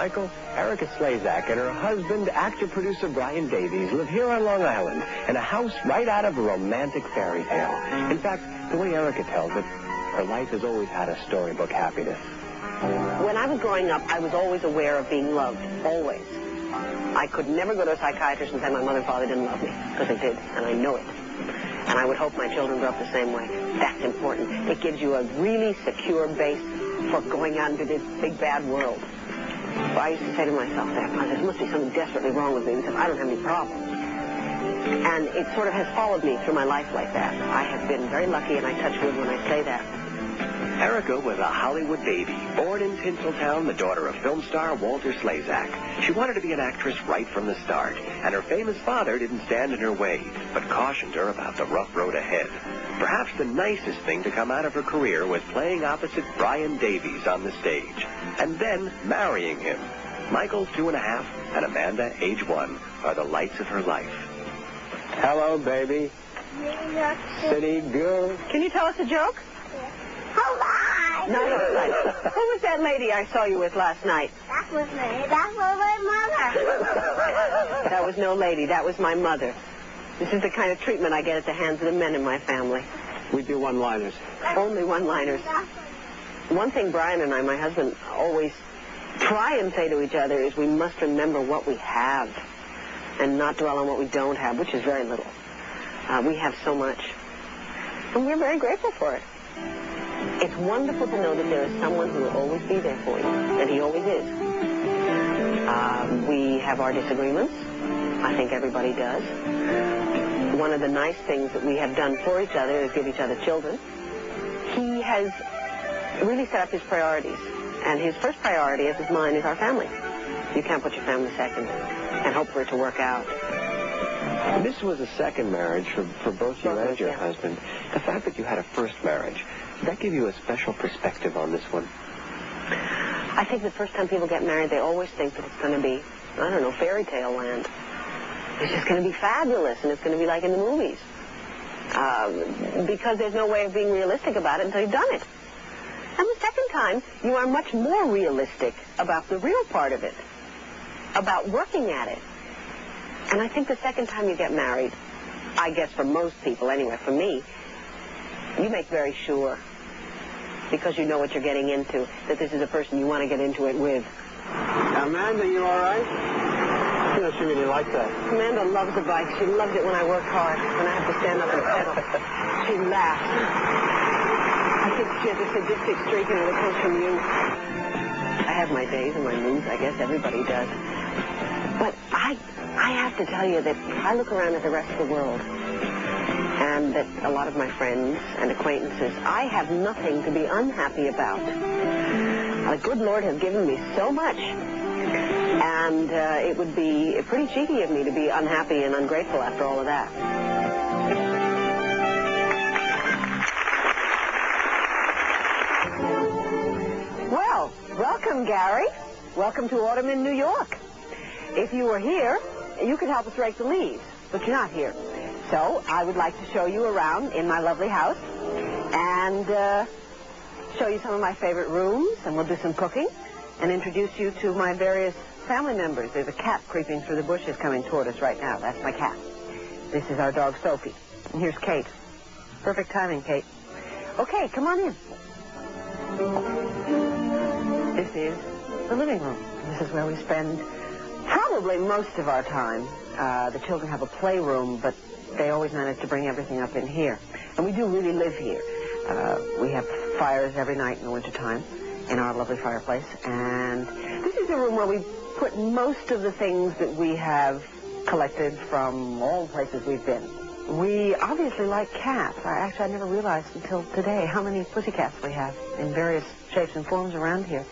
Michael, Erika Slezak and her husband, actor-producer Brian Davies, live here on Long Island in a house right out of a romantic fairy tale. In fact, the way Erika tells it, her life has always had a storybook happiness. When I was growing up, I was always aware of being loved, always. I could never go to a psychiatrist and say my mother and father didn't love me, because they did, and I know it. And I would hope my children grow up the same way. That's important. It gives you a really secure base for going out into this big, bad world. So I used to say to myself, there must be something desperately wrong with me because I don't have any problems. And it sort of has followed me through my life like that. I have been very lucky, and I touch wood when I say that. Erika was a Hollywood baby, born in Tinseltown, the daughter of film star Walter Slezak. She wanted to be an actress right from the start, and her famous father didn't stand in her way, but cautioned her about the rough road ahead. Perhaps the nicest thing to come out of her career was playing opposite Brian Davies on the stage, and then marrying him. Michael, 2.5, and Amanda, age 1, are the lights of her life. Hello, baby. City girl. Can you tell us a joke? Hello. No. Who was that lady I saw you with last night? That was me. That was my mother. That was no lady. That was my mother. This is the kind of treatment I get at the hands of the men in my family. We do one-liners. Only one-liners. One thing Brian and I, my husband, always try and say to each other is we must remember what we have and not dwell on what we don't have, which is very little. We have so much. And we're very grateful for it. It's wonderful to know that there is someone who will always be there for you, and he always is. We have our disagreements. I think everybody does. One of the nice things that we have done for each other is give each other children. He has really set up his priorities, and his first priority, as is mine, is our family. You can't put your family second and hope for it to work out. This was a second marriage for both you and your husband. The fact that you had a first marriage, did that give you a special perspective on this one? I think the first time people get married, they always think that it's going to be, I don't know, fairy tale land. It's just going to be fabulous, and it's going to be like in the movies. Because there's no way of being realistic about it until you've done it. And the second time, you are much more realistic about the real part of it, about working at it. And I think the second time you get married, I guess for most people anyway, for me, you make very sure, because you know what you're getting into, that this is a person you want to get into it with. Amanda, you all right? You know, she really liked that. Amanda loves the bike. She loves it when I work hard, when I have to stand up and pedal. She laughs. I think she has a sadistic streak in her that comes from you. I have my days and my moods. I guess everybody does. But I have to tell you that if I look around at the rest of the world, and that a lot of my friends and acquaintances, I have nothing to be unhappy about. The good Lord has given me so much, and it would be pretty cheeky of me to be unhappy and ungrateful after all of that. Well, welcome, Gary. Welcome to autumn in New York. If you were here, you could help us rake the leaves, but you're not here. So I would like to show you around in my lovely house and show you some of my favorite rooms, and we'll do some cooking and introduce you to my various family members. There's a cat creeping through the bushes coming toward us right now. That's my cat. This is our dog, Sophie. And here's Kate. Perfect timing, Kate. Okay, come on in. This is the living room. This is where we spend probably most of our time. The children have a playroom, but they always manage to bring everything up in here. And we do really live here. We have fires every night in the wintertime in our lovely fireplace. And this is a room where we put most of the things that we have collected from all the places we've been. We obviously like cats. I never realized until today how many pussycats we have in various shapes and forms around here.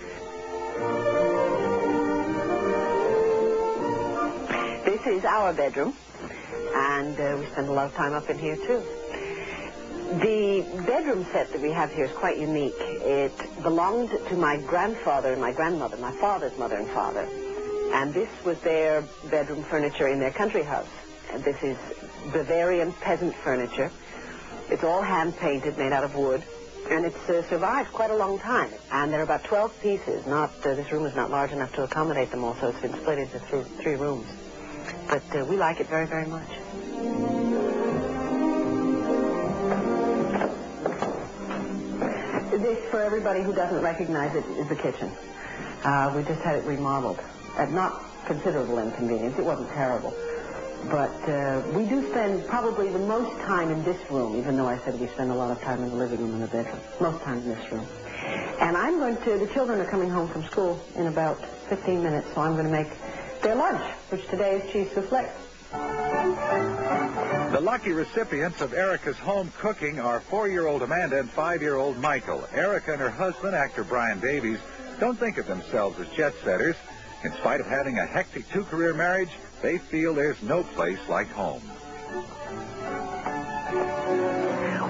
This is our bedroom, and we spend a lot of time up in here, too. The bedroom set that we have here is quite unique. It belonged to my grandfather and my grandmother, my father's mother and father, and this was their bedroom furniture in their country house. And this is Bavarian peasant furniture. It's all hand-painted, made out of wood, And it's survived quite a long time. And there are about 12 pieces. This room is not large enough to accommodate them all, so it's been split into 3 rooms. But we like it very, very much. This, for everybody who doesn't recognize it, is the kitchen. We just had it remodeled. At not considerable inconvenience. It wasn't terrible. But we do spend probably the most time in this room, even though I said we spend a lot of time in the living room and the bedroom. Most time in this room. And the children are coming home from school in about 15 minutes, so I'm going to make their lunch, which today is cheese souffle. The lucky recipients of Erika's home cooking are 4-year-old Amanda and 5-year-old Michael. Erika and her husband, actor Brian Davies, don't think of themselves as jet-setters. In spite of having a hectic 2-career marriage, they feel there's no place like home.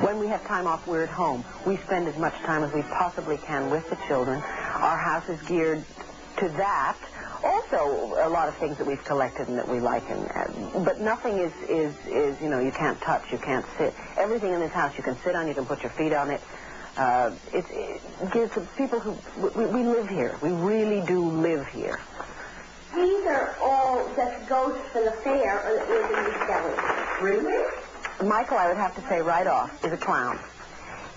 When we have time off, we're at home. We spend as much time as we possibly can with the children. Our house is geared to that. Also, a lot of things that we've collected and that we like, but nothing is you can't touch, you can't sit. Everything in this house you can sit on, you can put your feet on it. It gives people who we live here. We really do live here. These are all just ghosts from the fair or that live in these cellars. Really? Michael, I would have to say right off, is a clown.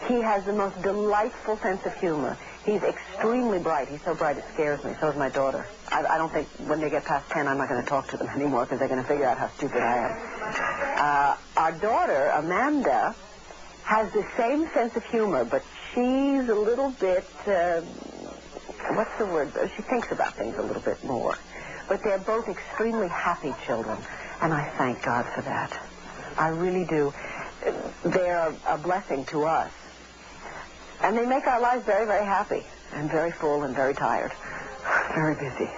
He has the most delightful sense of humor. He's extremely bright. He's so bright it scares me. So is my daughter. I don't think when they get past 10 I'm not going to talk to them anymore because they're going to figure out how stupid I am. Our daughter, Amanda, has the same sense of humor, but she's a little bit, what's the word? She thinks about things a little bit more. But they're both extremely happy children, and I thank God for that. I really do. They're a blessing to us. And they make our lives very, very happy, and very full and very tired. Very busy.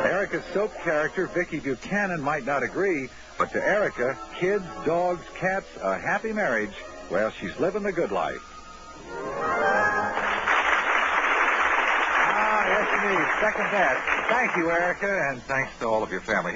Erika's soap character, Vicki Buchanan, might not agree, but to Erika, kids, dogs, cats, a happy marriage, well, she's living the good life. Yes, indeed. Second that. Thank you, Erika, and thanks to all of your family.